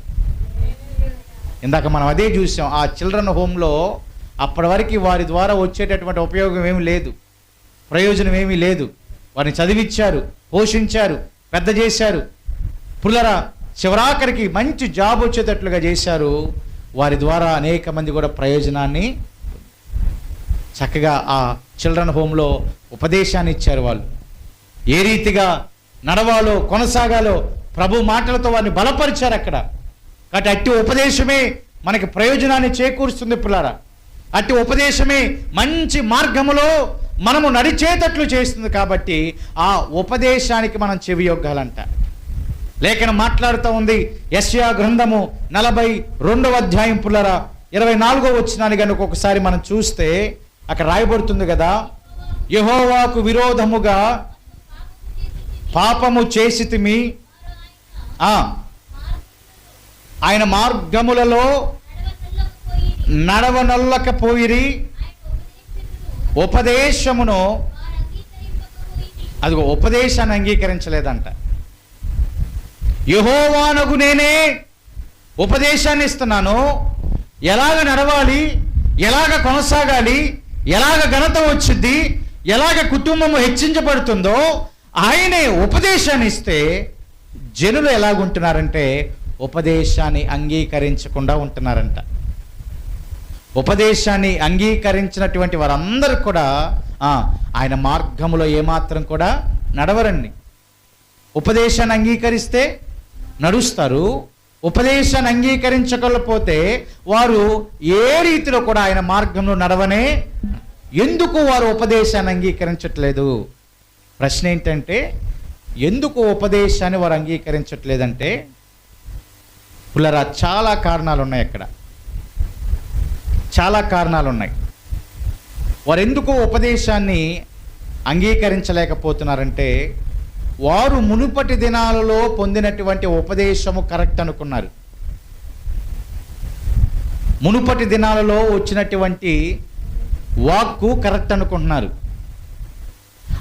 ఇందాక మనం అదే చూసాం. ఆ చిల్డ్రన్ హోమ్లో అప్పటి వరకు వారి ద్వారా వచ్చేటటువంటి ఉపయోగం ఏమీ లేదు, ప్రయోజనం ఏమీ లేదు. వారిని చదివించారు, పోషించారు, పెద్ద చేశారు. పుల్లరా చివరాఖరికి మంచి జాబ్ వచ్చేటట్లుగా చేశారు. వారి ద్వారా అనేక మంది కూడా ప్రయోజనాన్ని చక్కగా ఆ చిల్డ్రన్ హోమ్లో ఉపదేశాన్ని ఇచ్చారు. వాళ్ళు ఏ రీతిగా నడవాలో కొనసాగాలో ప్రభు మాటలతో వారిని బలపరిచారు అక్కడ. కాబట్టి అట్టి ఉపదేశమే మనకి ప్రయోజనాన్ని చేకూరుస్తుంది పిల్లారా. అట్టి ఉపదేశమే మంచి మార్గములో మనము నడిచేటట్లు చేస్తుంది. కాబట్టి ఆ ఉపదేశానికి మనం చెవియొగ్గాలంట. లేఖనం మాట్లాడుతూ ఉంది, యెషయా గ్రంథము 42వ అధ్యాయం పుల్లరా 24వ వచనాన్ని కనుక ఒకసారి మనం చూస్తే అక్కడ రాయబడుతుంది కదా, యెహోవాకు విరోధముగా పాపము చేసితిమి, ఆయన మార్గములలో నడవనొల్లకపోయిరి, ఉపదేశమును అదిగో ఉపదేశాన్ని అంగీకరించలేదంట. యెహోవానగు నేనే ఉపదేశాన్ని ఇస్తున్నాను, ఎలాగ నడవాలి, ఎలాగ కొనసాగాలి, ఎలాగ ఘనత వచ్చింది, ఎలాగ కుటుంబము హెచ్చించబడుతుందో ఆయనే ఉపదేశాన్ని ఇస్తే జనులు ఎలాగుంటున్నారంటే ఉపదేశాన్ని అంగీకరించకుండా ఉంటున్నారంట. ఉపదేశాన్ని అంగీకరించినటువంటి వారందరూ కూడా ఆయన మార్గములో ఏమాత్రం కూడా నడవరండి. ఉపదేశాన్ని అంగీకరిస్తే నడుస్తారు, ఉపదేశాన్ని అంగీకరించకపోతే వారు ఏ రీతిలో కూడా ఆయన మార్గంలో నడవనే. ఎందుకు వారు ఉపదేశాన్ని అంగీకరించట్లేదు? ప్రశ్న ఏంటంటే, ఎందుకు ఉపదేశాన్ని వారు అంగీకరించట్లేదంటే పుల్లరా చాలా కారణాలు ఉన్నాయి. అక్కడ చాలా కారణాలు ఉన్నాయి. వారు ఎందుకు ఉపదేశాన్ని అంగీకరించలేకపోతున్నారంటే, వారు మునుపటి దినాలలో పొందినటువంటి ఉపదేశము కరెక్ట్ అనుకున్నారు. మునుపటి దినాలలో వచ్చినటువంటి వాక్కు కరెక్ట్ అనుకుంటున్నారు.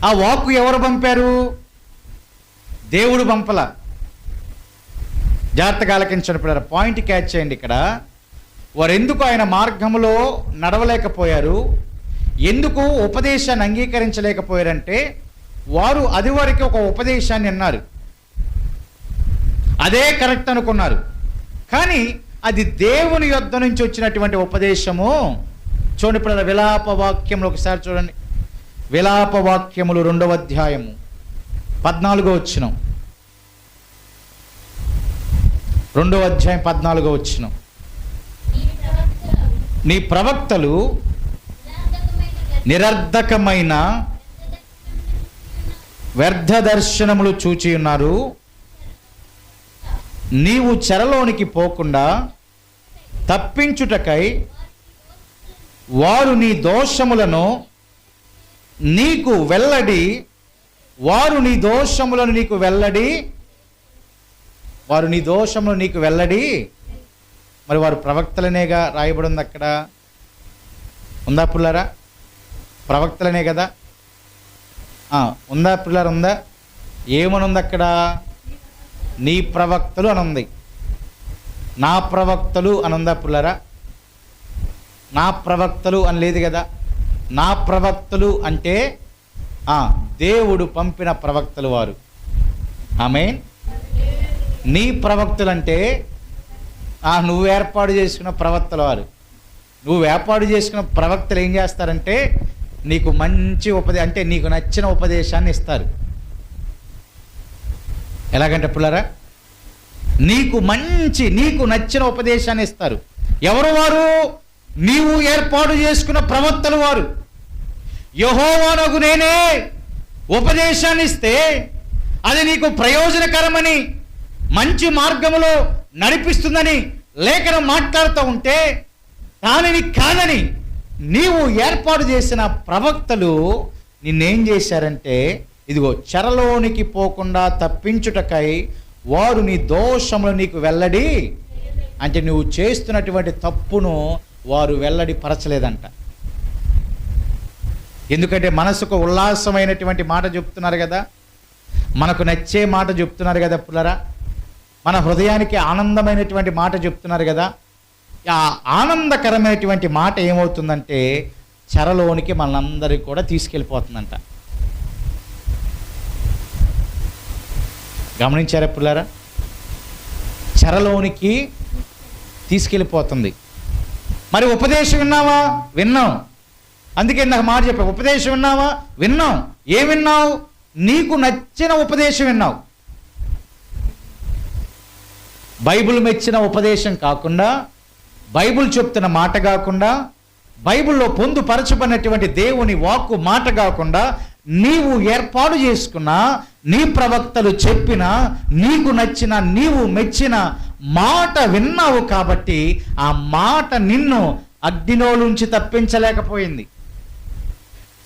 ఆ వాక్కు ఎవరు పంపారు? దేవుడు పంపల. జాగ్రత్తగా ఆలకించండి పిల్లలు, పాయింట్ క్యాచ్ చేయండి. ఇక్కడ వారు ఎందుకు ఆయన మార్గములో నడవలేకపోయారు, ఎందుకు ఉపదేశాన్ని అంగీకరించలేకపోయారంటే, వారు అది వరకు ఒక ఉపదేశాన్ని అన్నారు, అదే కరెక్ట్ అనుకున్నారు. కానీ అది దేవుని యొద్ద నుంచి వచ్చినటువంటి ఉపదేశము. చూడండి ఇప్పుడు విలాప వాక్యములు ఒకసారి చూడండి. విలాప వాక్యములు 2వ అధ్యాయము 14వ వచనం. 2వ అధ్యాయం 14వ వచనం. నీ ప్రవక్తలు నిరర్ధకమైన వ్యర్థ దర్శనములు చూచి ఉన్నారు, నీవు చెరలోనికి పోకుండా తప్పించుటకై వారు నీ దోషములను నీకు వెల్లడి, వారు నీ దోషములను నీకు వెల్లడి, వారు నీ దోషములు నీకు వెల్లడి. మరి వారు ప్రవక్తలనేగా రాయబడి ఉంది. అక్కడ ఉందా పుల్లారా? ప్రవక్తలనే కదా. ఉందా పిల్లలు? ఉందా? ఏమనుంది అక్కడ? నీ ప్రవక్తలు అని ఉంది. నా ప్రవక్తలు అని ఉందా పిల్లరా? నా ప్రవక్తలు అని లేదు కదా. నా ప్రవక్తలు అంటే దేవుడు పంపిన ప్రవక్తలు వారు. ఆమేన్. నీ ప్రవక్తలు అంటే నువ్వు ఏర్పాటు చేసుకున్న ప్రవక్తల వారు. నువ్వు ఏర్పాటు చేసుకున్న ప్రవక్తలు ఏం చేస్తారంటే నీకు మంచి అంటే నీకు నచ్చిన ఉపదేశాన్ని ఇస్తారు. ఎలాగంటే పిల్లరా, నీకు నచ్చిన ఉపదేశాన్ని ఇస్తారు. ఎవరు వారు? నీవు ఏర్పాటు చేసుకున్న ప్రవక్తలు వారు. యెహోవానగు నేనే ఉపదేశాన్ని ఇస్తే అది నీకు ప్రయోజనకరమని, మంచి మార్గములో నడిపిస్తుందని లేఖనం మాట్లాడుతూ ఉంటే దానిని కాదని నీవు ఏర్పాటు చేసిన ప్రవక్తలు నిన్నేం చేశారంటే, ఇదిగో చెరలోనికి పోకుండా తప్పించుటకై వారు నీ దోషములు నీకు వెల్లడి, అంటే నువ్వు చేస్తున్నటువంటి తప్పును వారు వెల్లడి పరచలేదంట. ఎందుకంటే మనసుకు ఉల్లాసమైనటువంటి మాట చెప్తున్నారు కదా, మనకు నచ్చే మాట చెప్తున్నారు కదా పుల్లరా, మన హృదయానికి ఆనందమైనటువంటి మాట చెప్తున్నారు కదా. ఆ ఆనందకరమైనటువంటి మాట ఏమవుతుందంటే చెరలోనికి మనందరికీ కూడా తీసుకెళ్ళిపోతుందంట. గమనించారా పుల్లారా? చెరలోనికి తీసుకెళ్ళిపోతుంది. మరి ఉపదేశం విన్నావా? విన్నాం. అందుకే నాకు మాట చెప్పా, ఉపదేశం విన్నావా? విన్నాం. ఏం విన్నావు? నీకు నచ్చిన ఉపదేశం విన్నావు. బైబిల్ మెచ్చిన ఉపదేశం కాకుండా, బైబిల్ చెప్తున్న మాట కాకుండా, బైబిల్లో పొందుపరచబడినటువంటి దేవుని వాక్కు మాట కాకుండా నీవు ఏర్పాటు చేసుకున్న, నీ ప్రవక్తలు చెప్పిన, నీకు నచ్చిన, నీవు మెచ్చిన మాట విన్నావు కాబట్టి ఆ మాట నిన్ను అగ్నిలోంచి తప్పించలేకపోయింది,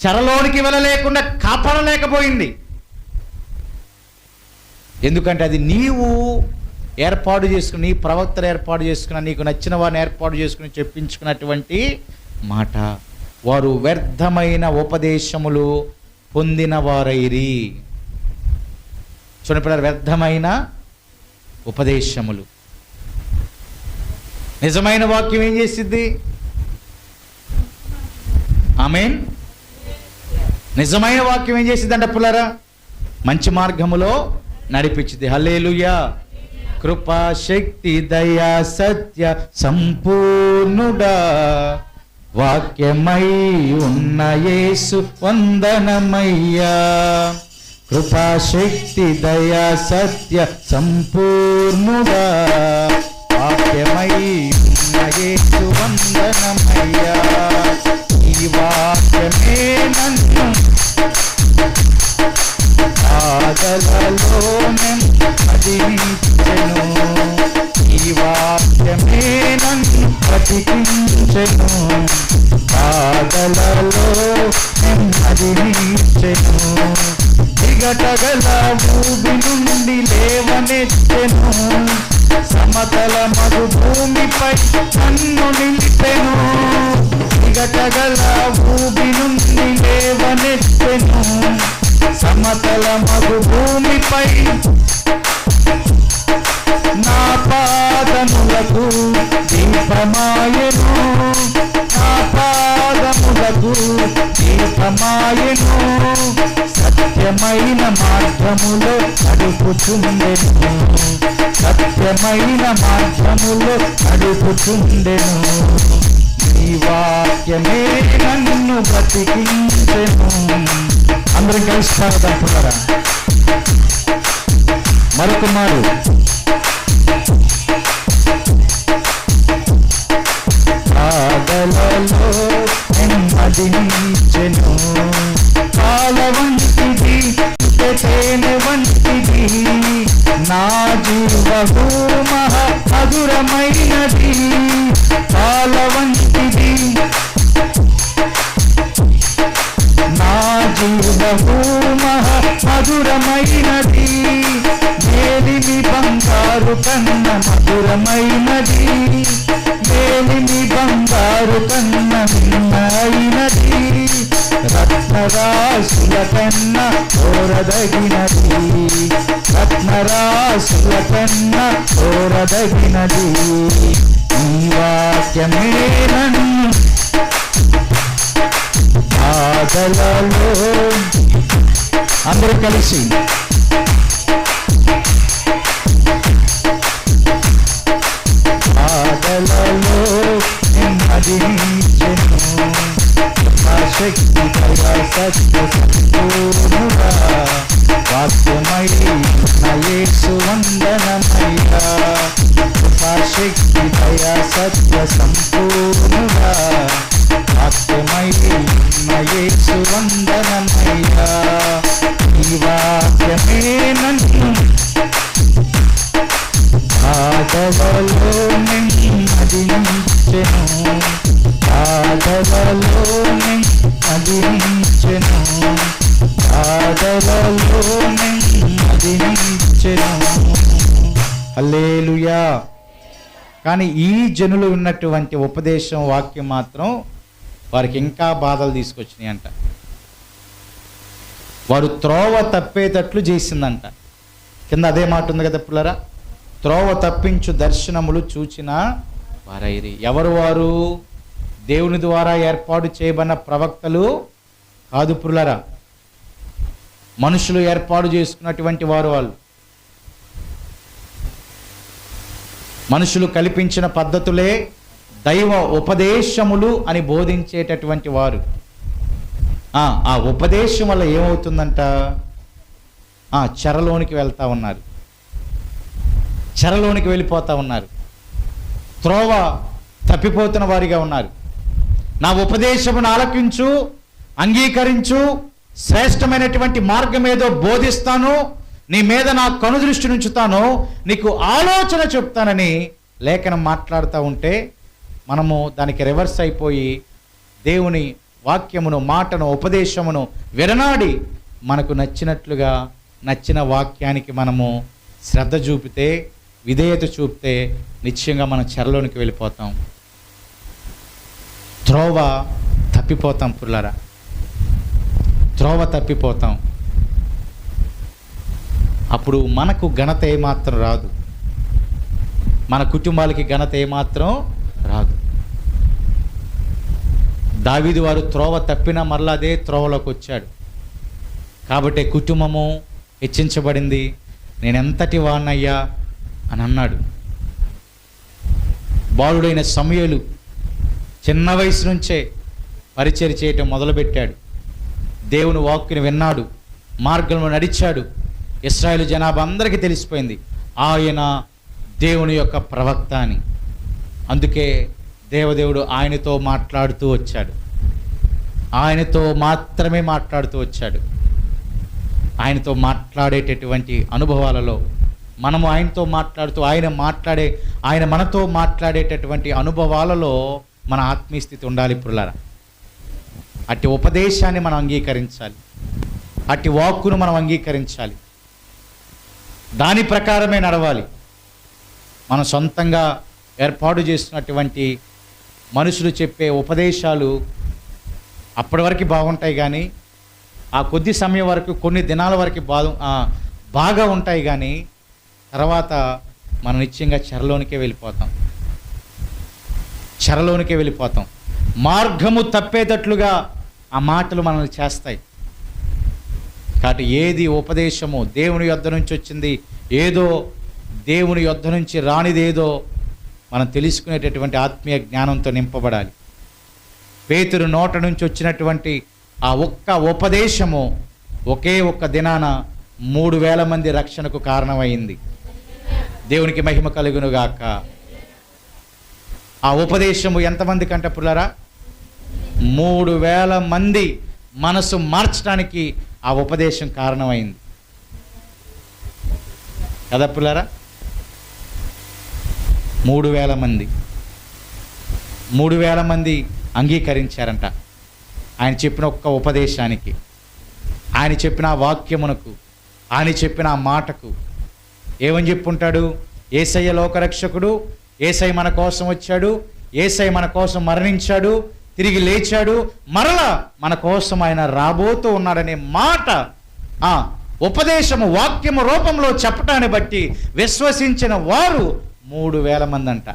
చెరలోనికి వెళ్ళలేకుండా కాపాడలేకపోయింది. ఎందుకంటే అది నీవు ఏర్పాటు చేసుకుని, నీ ప్రవక్తలు ఏర్పాటు చేసుకున్న, నీకు నచ్చిన వారిని ఏర్పాటు చేసుకుని చెప్పించుకున్నటువంటి మాట. వారు వ్యర్థమైన ఉపదేశములు పొందిన వారైరి. చూడండి, వ్యర్థమైన ఉపదేశములు. నిజమైన వాక్యం ఏం చేసిద్ది? ఆమేన్. నిజమైన వాక్యం ఏం చేసిద్ది అంటే పుల్లారా? మంచి మార్గములో నడిపించింది. హల్లెలూయా. కృపా శక్తి దయా సత్య సంపూర్ణుడా వాక్యమై ఉన్న యేసు వందనమయ్యా. కృపా శక్తి దయా సత్య సంపూర్ణుడా వాక్యమై ఉన్న యేసు వందనమయ్యా. ఈ వాక్యమే నన్ను బాధలలో నెమ్మదించెను. ఈ వాక్యమే నన్ను బ్రతికించెను. బాధలలో నెమ్మదించెను. దిగటగల భూమి నుండి లేవనెత్తెను. సమతల మగు భూమిపై నన్ను నిలిపెను. దిగటగల భూమి నుండి లేవనెత్తెను. సమతల మగు భూమిపై నా పాదములకు దీపమాయెను. నా పాదములకు దీపమాయెను. సత్యమైన మార్గములో నడుపుచుండెను. సత్యమైన మార్గములో నడుపుచుండెను. ఈ వాక్యమే నన్ను బ్రతికించెను. అందరం కలిసి పాడదాం మరొక మారు. బాధలలో నెమ్మదించెను. పాల వంటిది తేనె వంటిది నా జీవము మహా మధురమైనది. పాల వంటిది నా జీవము మహా మధురమైనది. మేలిమి బంగారు కన్న మధురమైనది. మేలిమి బంగారు కన్న మిన్నైనది. రత్నరాశుల కన్న కోరదగినది. రత్నరాశుల కన్న కోరదగినది. ఈ వాక్యమే నన్ను బాధలలో అందరూ కలిసి బాధలలో నెమ్మదించెను. శక్తి దయా సత్య సంపూర్ణుడా వాక్యమై ఉన్న యేసు వందనమయ్యా. శక్తి దయా సత్య సంపూర్ణుడా వాక్యమై ఉన్న యేసు వందనమయ్యా. ఈ వాక్యమే నన్ను బాధలలో నెమ్మదించెను. బాధలలో నెమ్మదించెను. బాధలలో నెమ్మదించెను. హల్లెలూయా. కానీ ఈ జనులు ఉన్నటువంటి ఉపదేశం వాక్యం మాత్రం వారికి ఇంకా బాధలు తీసుకొచ్చినాయి అంట. వారు త్రోవ తప్పేటట్లు చేసిందంట. కింద అదే మాట ఉంది కదా పుల్లరా? త్రోవ తప్పించు దర్శనములు చూచిన వారైరి. ఎవరు వారు? దేవుని ద్వారా ఏర్పాటు చేయబడిన ప్రవక్తలు కాదు పుల్లరా, మనుషులు ఏర్పాటు చేసుకున్నటువంటి వారు. వాళ్ళు మనుషులు కల్పించిన పద్ధతులే దైవ ఉపదేశములు అని బోధించేటటువంటి వారు. ఆ ఉపదేశం వల్ల ఏమవుతుందంట? చెరలోనికి వెళ్తా ఉన్నారు. చెరలోనికి వెళ్ళిపోతూ ఉన్నారు. త్రోవ తప్పిపోతున్న వారిగా ఉన్నారు. నా ఉపదేశమును ఆలకించు, అంగీకరించు, శ్రేష్టమైనటువంటి మార్గం ఏదో బోధిస్తాను, నీ మీద నా కనుదృష్టి ఉంచుతాను, నీకు ఆలోచన చెప్తానని లేఖనం మాట్లాడుతూ ఉంటే మనము దానికి రివర్స్ అయిపోయి దేవుని వాక్యమును, మాటను, ఉపదేశమును విరనాడి మనకు నచ్చినట్లుగా నచ్చిన వాక్యానికి మనము శ్రద్ధ చూపితే, విధేయత చూపితే నిశ్చయంగా మనం చెరలోనికి వెళ్ళిపోతాం, త్రోవ తప్పిపోతాం. పుల్లారా, త్రోవ తప్పిపోతాం. అప్పుడు మనకు ఘనత ఏమాత్రం రాదు, మన కుటుంబాలకి ఘనత ఏమాత్రం రాదు. దావీదు వారు త్రోవ తప్పినా మరలా అదే త్రోవలోకి వచ్చాడు కాబట్టి కుటుంబము హెచ్చించబడింది. నేను ఎంతటి వాణ్ణయ్యా అని అన్నాడు. బాలుడైన సమూయేలు చిన్న వయసు నుంచే పరిచర్య చేయటం మొదలుపెట్టాడు. దేవుని వాక్కుని విన్నాడు, మార్గంలో నడిచాడు. ఇశ్రాయేలు జనాభా అందరికీ తెలిసిపోయింది ఆయన దేవుని యొక్క ప్రవక్త అని. అందుకే దేవదేవుడు ఆయనతో మాట్లాడుతూ వచ్చాడు, ఆయనతో మాత్రమే మాట్లాడుతూ వచ్చాడు. ఆయనతో మాట్లాడేటటువంటి అనుభవాలలో మనము ఆయనతో మాట్లాడుతూ ఆయన మనతో మాట్లాడేటటువంటి అనుభవాలలో మన ఆత్మీయ స్థితి ఉండాలి. పుల్లారా, అట్టి ఉపదేశాన్ని మనం అంగీకరించాలి, అట్టి వాక్కును మనం అంగీకరించాలి, దాని ప్రకారమే నడవాలి. మనం సొంతంగా ఏర్పాటు చేస్తున్నటువంటి మనుషులు చెప్పే ఉపదేశాలు అప్పటి వరకు బాగుంటాయి, కానీ ఆ కొద్ది సమయం వరకు, కొన్ని దినాల వరకు బాగా ఉంటాయి, కానీ తర్వాత మనం నిశ్చయంగా చెరలోనికే వెళ్ళిపోతాం. మార్గము తప్పేటట్లుగా ఆ మాటలు మనల్ని చేస్తాయి. కాబట్టి ఏది ఉపదేశము దేవుని యొద్ద నుంచి వచ్చింది, ఏదో దేవుని యొద్ద నుంచి రానిదేదో మనం తెలుసుకునేటటువంటి ఆత్మీయ జ్ఞానంతో నింపబడాలి. పేతురు నోట నుంచి వచ్చినటువంటి ఆ ఒక్క ఉపదేశము ఒకే ఒక్క దినాన 3,000 మంది రక్షణకు కారణమైంది. దేవునికి మహిమ కలుగునుగాక. ఆ ఉపదేశము ఎంతమంది కంటే పుల్లారా? 3,000 మంది మనసు మార్చడానికి ఆ ఉపదేశం కారణమైంది కదా పుల్లారా? 3,000 మంది అంగీకరించారంట ఆయన చెప్పిన ఒక్క ఉపదేశానికి, ఆయన చెప్పిన వాక్యమునకు, ఆయన చెప్పిన మాటకు. ఏమని చెప్పుంటాడు? యేసయ్య లోకరక్షకుడు, యేసయ్య మన కోసం వచ్చాడు, యేసయ్య మన కోసం మరణించాడు, తిరిగి లేచాడు, మరలా మన కోసం ఆయన రాబోతూ ఉన్నాడనే మాట ఆ ఉపదేశము వాక్యము రూపంలో చెప్పటాన్ని బట్టి విశ్వసించిన వారు 3,000 మంది అంట.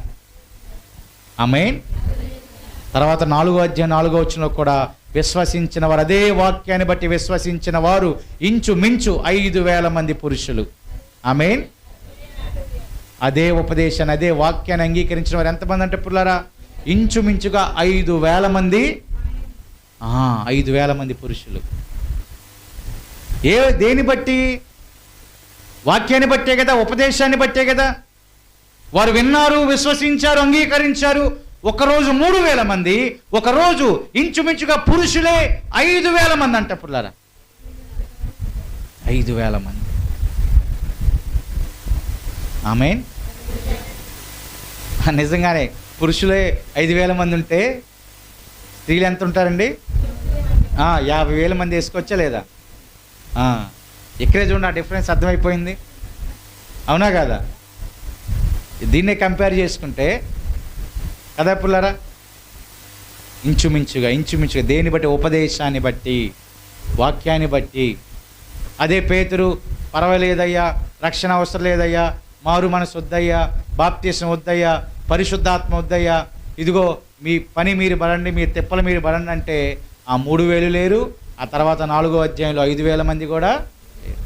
ఆమేన్. తర్వాత 4వ అధ్యాయం 4వ వచనంలో కూడా విశ్వసించిన వారు, అదే వాక్యాన్ని బట్టి విశ్వసించిన వారు ఇంచుమించు 5,000 మంది పురుషులు. ఆమేన్. అదే ఉపదేశాన్ని, అదే వాక్యాన్ని అంగీకరించిన వారు ఎంతమంది అంటే పుల్లారా? ఇంచుమించుగా 5,000 మంది. 5,000 మంది పురుషులు. దేని బట్టి? వాక్యాన్ని బట్టే కదా, ఉపదేశాన్ని బట్టే కదా. వారు విన్నారు, విశ్వసించారు, అంగీకరించారు. ఒకరోజు 3,000 మంది, ఒకరోజు ఇంచుమించుగా పురుషులే 5,000 మంది అంట పుల్లారా. 5,000 మంది. ఆమేన్. నిజంగానే పురుషులే 5,000 మంది ఉంటే స్త్రీలు ఎంత ఉంటారండి? 50,000 మంది వేసుకోవచ్చా లేదా? ఇక్కడే చూడండి, ఆ డిఫరెన్స్ అర్థమైపోయింది. అవునా కదా? దీన్నే కంపేర్ చేసుకుంటే కదా పుల్లారా, ఇంచుమించుగా దేన్ని బట్టి? ఉపదేశాన్ని బట్టి, వాక్యాన్ని బట్టి. అదే పేతురు, పర్వాలేదయ్యా, రక్షణ అవసరం లేదయ్యా, మారు మనసు వద్దయ్యా, బాప్తీసం వద్దయ్యా, పరిశుద్ధాత్మ వద్దయ్యా, ఇదిగో మీ పని మీరు పడండి, మీ తిప్పలు మీరు పడండి అంటే ఆ 3,000 లేరు. ఆ తర్వాత 4వ అధ్యాయంలో 5,000 మంది కూడా లేరు.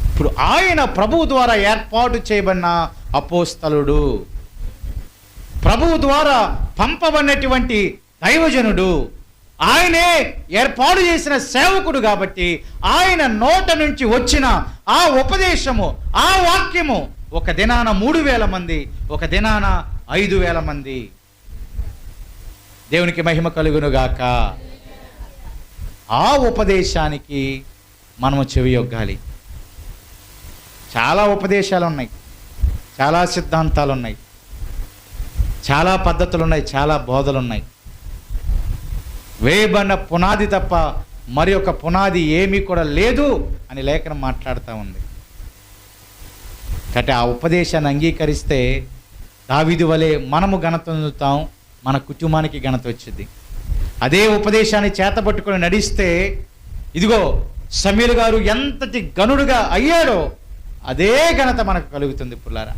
ఇప్పుడు ఆయన ప్రభువు ద్వారా ఏర్పాటు చేయబడిన అపోస్తలుడు, ప్రభువు ద్వారా పంపబడినటువంటి దైవజనుడు, ఆయనే ఏర్పాటు చేసిన సేవకుడు. కాబట్టి ఆయన నోట నుంచి వచ్చిన ఆ ఉపదేశము, ఆ వాక్యము ఒక దినాన 3,000 మంది, ఒక దినాన 5,000 మంది. దేవునికి మహిమ కలుగునుగాక. ఆ ఉపదేశానికి మనము చెవియొగ్గాలి. చాలా ఉపదేశాలు ఉన్నాయి, చాలా సిద్ధాంతాలు ఉన్నాయి, చాలా పద్ధతులు ఉన్నాయి, చాలా బోధలు ఉన్నాయి. వేయబడిన పునాది తప్ప మరి ఒక పునాది ఏమీ కూడా లేదు అని లేఖనం మాట్లాడుతూ ఉంది. కాబట్టి ఆ ఉపదేశాన్ని అంగీకరిస్తే దావీదు వలె మనము ఘనత పొందుతాం, మన కుటుంబానికి ఘనత వచ్చింది. అదే ఉపదేశాన్ని చేతపట్టుకొని నడిస్తే ఇదిగో సమూయేలు గారు ఎంతటి గనుడుగా అయ్యాడో అదే ఘనత మనకు కలుగుతుంది. పుల్లారా,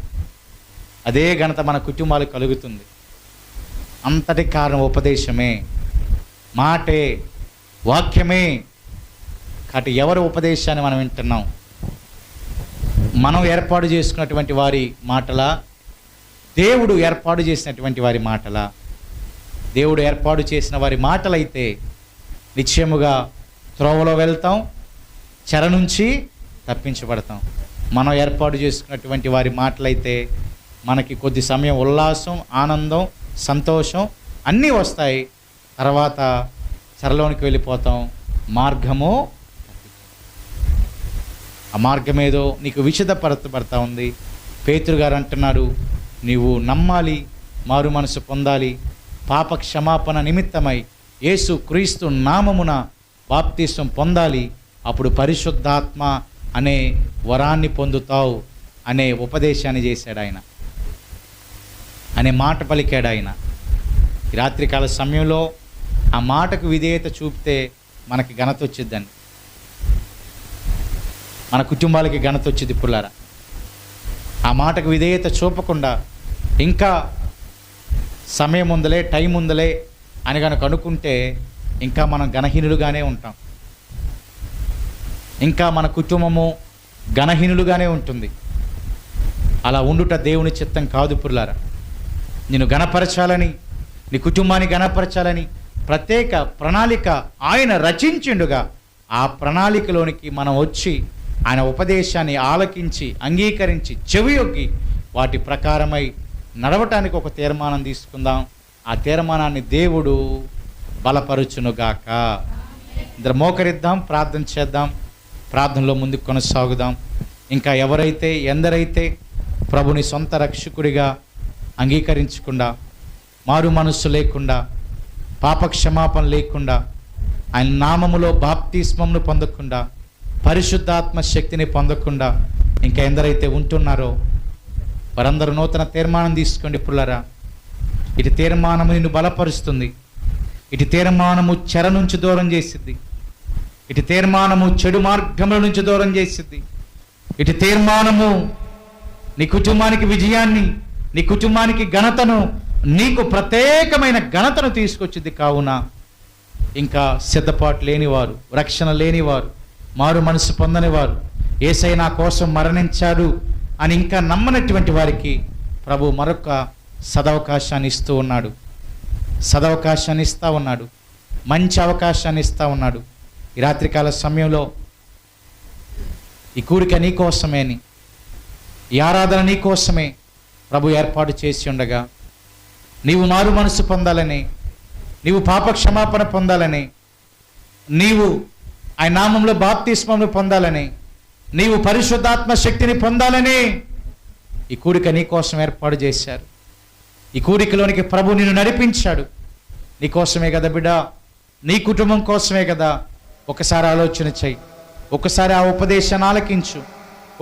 అదే ఘనత మన కుటుంబాలకు కలుగుతుంది. అంతటి కారణం ఉపదేశమే, మాటే, వాక్యమే. కాబట్టి ఎవరి ఉపదేశాన్ని మనం వింటున్నాం? మనం ఏర్పాటు చేసుకున్నటువంటి వారి మాటలా, దేవుడు ఏర్పాటు చేసినటువంటి వారి మాటలా? దేవుడు ఏర్పాటు చేసిన వారి మాటలైతే నిశ్చయముగా త్రోవలో వెళ్తాం, చెర నుంచి తప్పించబడతాం. మనం ఏర్పాటు చేసుకున్నటువంటి వారి మాటలైతే మనకి కొద్ది సమయం ఉల్లాసం, ఆనందం, సంతోషం అన్నీ వస్తాయి. తర్వాత చెరలోనికి వెళ్ళిపోతాం. మార్గము, ఆ మార్గం ఏదో నీకు విషదపరచబడతా ఉంది. పేతురు గారు అంటున్నారు, నీవు నమ్మాలి, మారు మనసు పొందాలి, పాప క్షమాపణ నిమిత్తమై యేసు క్రీస్తు నామమున బాప్తిసం పొందాలి, అప్పుడు పరిశుద్ధాత్మ అనే వరాన్ని పొందుతావు అనే ఉపదేశాన్ని చేశాడు ఆయన, అనే మాట పలికాడు ఆయన. ఈ రాత్రికాల సమయంలో ఆ మాటకు విధేయత చూపితే మనకి ఘనత వచ్చిద్దండి, మన కుటుంబాలకి ఘనత వచ్చింది. పుల్లారా, ఆ మాటకు విధేయత చూపకుండా ఇంకా సమయం ఉందలే, టైం ఉందలే అని కనుక అనుకుంటే ఇంకా మనం ఘనహీనులుగానే ఉంటాం, ఇంకా మన కుటుంబము ఘనహీనులుగానే ఉంటుంది. అలా ఉండుట దేవుని చిత్తం కాదు. పుల్లారా, నిన్ను ఘనపరచాలని, నీ కుటుంబాన్ని ఘనపరచాలని ప్రత్యేక ప్రణాళిక ఆయన రచించిండుగా. ఆ ప్రణాళికలోనికి మనం వచ్చి ఆయన ఉపదేశాన్ని ఆలకించి, అంగీకరించి, చెవియొగ్గి వాటి ప్రకారమై నడవటానికి ఒక తీర్మానం తీసుకుందాం. ఆ తీర్మానాన్ని దేవుడు బలపరుచునుగాక. ఇద్దరు మోకరిద్దాం, ప్రార్థన చేద్దాం. ప్రార్థనలో ముందుకు కొనసాగుదాం. ఇంకా ఎవరైతే, ఎందరైతే ప్రభుని సొంత రక్షకుడిగా అంగీకరించకుండా, మారు మనస్సు లేకుండా, పాప క్షమాపణ లేకుండా, ఆయన నామములో బాప్తిస్మమును పొందకుండా, పరిశుద్ధాత్మ శక్తిని పొందకుండా ఇంకా ఎందరైతే ఉంటున్నారో వారందరూ నూతన తీర్మానం తీసుకోండి. పుల్లరా, ఇటు తీర్మానము నిన్ను బలపరుస్తుంది, ఇటు తీర్మానము చెర నుంచి దూరం చేసిద్ది, ఇటు తీర్మానము చెడు మార్గముల నుంచి దూరం చేసిద్ది, ఇటు తీర్మానము నీ కుటుంబానికి విజయాన్ని, నీ కుటుంబానికి ఘనతను, నీకు ప్రత్యేకమైన ఘనతను తీసుకొచ్చింది. కావున ఇంకా సిద్ధపాటు లేనివారు, రక్షణ లేనివారు, మారు మనసు పొందనివారు, యేసయ్య నా కోసం మరణించాడు అని ఇంకా నమ్మనటువంటి వారికి ప్రభు మరొక సదవకాశాన్ని ఇస్తూ ఉన్నాడు, సదవకాశాన్ని ఇస్తూ ఉన్నాడు, మంచి అవకాశాన్ని ఇస్తూ ఉన్నాడు. ఈ రాత్రికాల సమయంలో ఈ కూడిక నీ కోసమే అని, ఈ ఆరాధన నీ కోసమే ప్రభు ఏర్పాటు చేసి ఉండగా, నీవు మారు మనసు పొందాలని, నీవు పాప క్షమాపణ పొందాలని, నీవు ఆయన నామంలో బాప్తిస్మమును పొందాలని, నీవు పరిశుద్ధాత్మ శక్తిని పొందాలని ఈ కూడిక నీ కోసం ఏర్పాటు చేశారు. ఈ కూడికలోనికి ప్రభు నిన్ను నడిపించాడు. నీ కోసమే కదా బిడ్డ, నీ కుటుంబం కోసమే కదా. ఒకసారి ఆలోచన చెయ్యి, ఒక్కసారి ఆ ఉపదేశాన్ని ఆలకించు,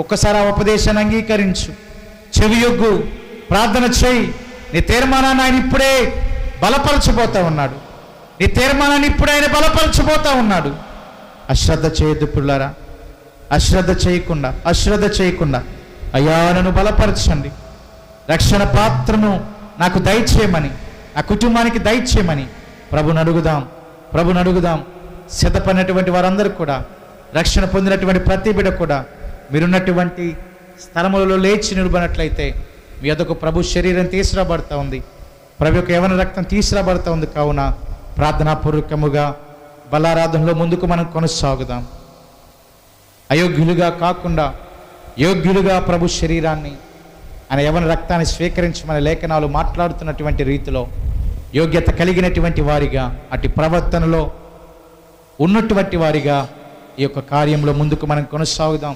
ఒక్కసారి ఆ ఉపదేశాన్ని అంగీకరించు, చెవియొగ్గు, ప్రార్థన చెయ్యి. నీ తీర్మానాన్ని ఆయన ఇప్పుడే బలపరచబోతా ఉన్నాడు, నీ తీర్మానాన్ని ఇప్పుడే ఆయన బలపరచబోతా ఉన్నాడు. అశ్రద్ధ చేయొద్దు పుల్లారా, అశ్రద్ధ చేయకుండా అయ్యా నన్ను బలపరచండి, రక్షణ పాత్రను నాకు దయచేయమని, నా కుటుంబానికి దయచేయమని ప్రభుని అడుగుదాం. సిద్ధపడినటువంటి వారందరూ కూడా, రక్షణ పొందినటువంటి ప్రతి బిడ్డ కూడా మీరున్నటువంటి స్థలములలో లేచి నిలబడినట్లయితే మీ యొద్దకు ప్రభు శరీరం తీసుకురాబడుతూ ఉంది, ప్రభు యొక్క యవన రక్తం తీసుకురాబడుతూ ఉంది. కావున ప్రార్థనాపూర్వకముగా బలారాధనలో ముందుకు మనం కొనసాగుదాం. అయోగ్యులుగా కాకుండా యోగ్యులుగా ప్రభు శరీరాన్ని, ఆయన యవన రక్తాన్ని స్వీకరించమని లేఖనాలు మాట్లాడుతున్నటువంటి రీతిలో యోగ్యత కలిగినటువంటి వారిగా, అటు ప్రవర్తనలో ఉన్నటువంటి వారిగా ఈ యొక్క కార్యంలో ముందుకు మనం కొనసాగుదాం.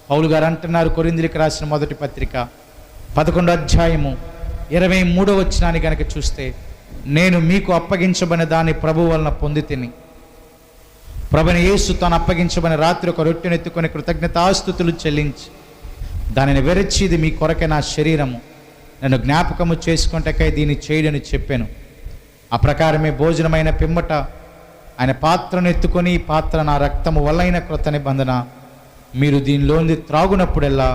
పౌలు గారు అంటున్నారు, కొరింథీయులకు రాసిన మొదటి పత్రిక 11వ అధ్యాయము 23వ వచనాన్ని కనుక చూస్తే, నేను మీకు అప్పగించబడిన దాన్ని ప్రభు వలన పొంది తిని, ప్రభువైన యేసు తాను అప్పగించబడిన రాత్రి ఒక రొట్టెను ఎత్తుకొని కృతజ్ఞతాస్తుతులు చెల్లించి దానిని విరచి, ఇది మీ కొరకే నా శరీరము, నన్ను జ్ఞాపకము చేసుకుంటకై దీన్ని చేయడని చెప్పాను. ఆ ప్రకారమే భోజనమైన పిమ్మట ఆయన పాత్రను ఎత్తుకొని, ఈ పాత్ర నా రక్తము వల్లైన క్రొత్త నిబంధన, మీరు దీనిలోని త్రాగునప్పుడల్లా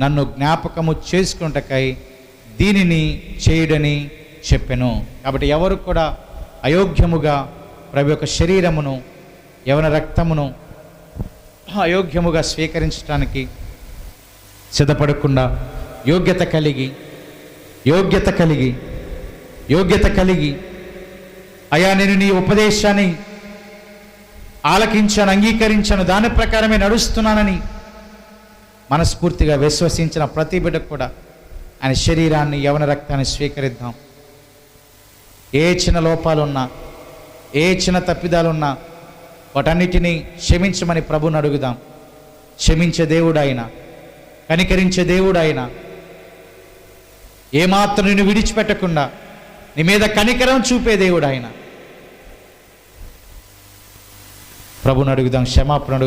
నన్ను జ్ఞాపకము చేసుకుంటకై దీనిని చేయడని చెప్పాను. కాబట్టి ఎవరు కూడా అయోగ్యముగా ప్రభు యొక్క శరీరమును, యవన రక్తమును అయోగ్యముగా స్వీకరించడానికి సిద్ధపడకుండా యోగ్యత కలిగి అయ్యా, నేను నీ ఉపదేశాన్ని ఆలకించాను, అంగీకరించాను, దాని ప్రకారమే నడుస్తున్నానని మనస్ఫూర్తిగా విశ్వసించిన ప్రతి బిడ్డకు కూడా ఆయన శరీరాన్ని, యవన రక్తాన్ని స్వీకరిద్దాం. ఏ చిన్న లోపాలున్నా, ఏ చిన్న తప్పిదాలున్నా వాటన్నిటినీ క్షమించమని ప్రభువుని అడుగుదాం. క్షమించే దేవుడు ఆయన, కనికరించే దేవుడు ఆయన, ఏమాత్రం నిన్ను విడిచిపెట్టకుండా నీ మీద కనికరం చూపే దేవుడు ఆయన. ప్రభువుని అడుగుదాం, క్షమాపణ అడుగుదాం.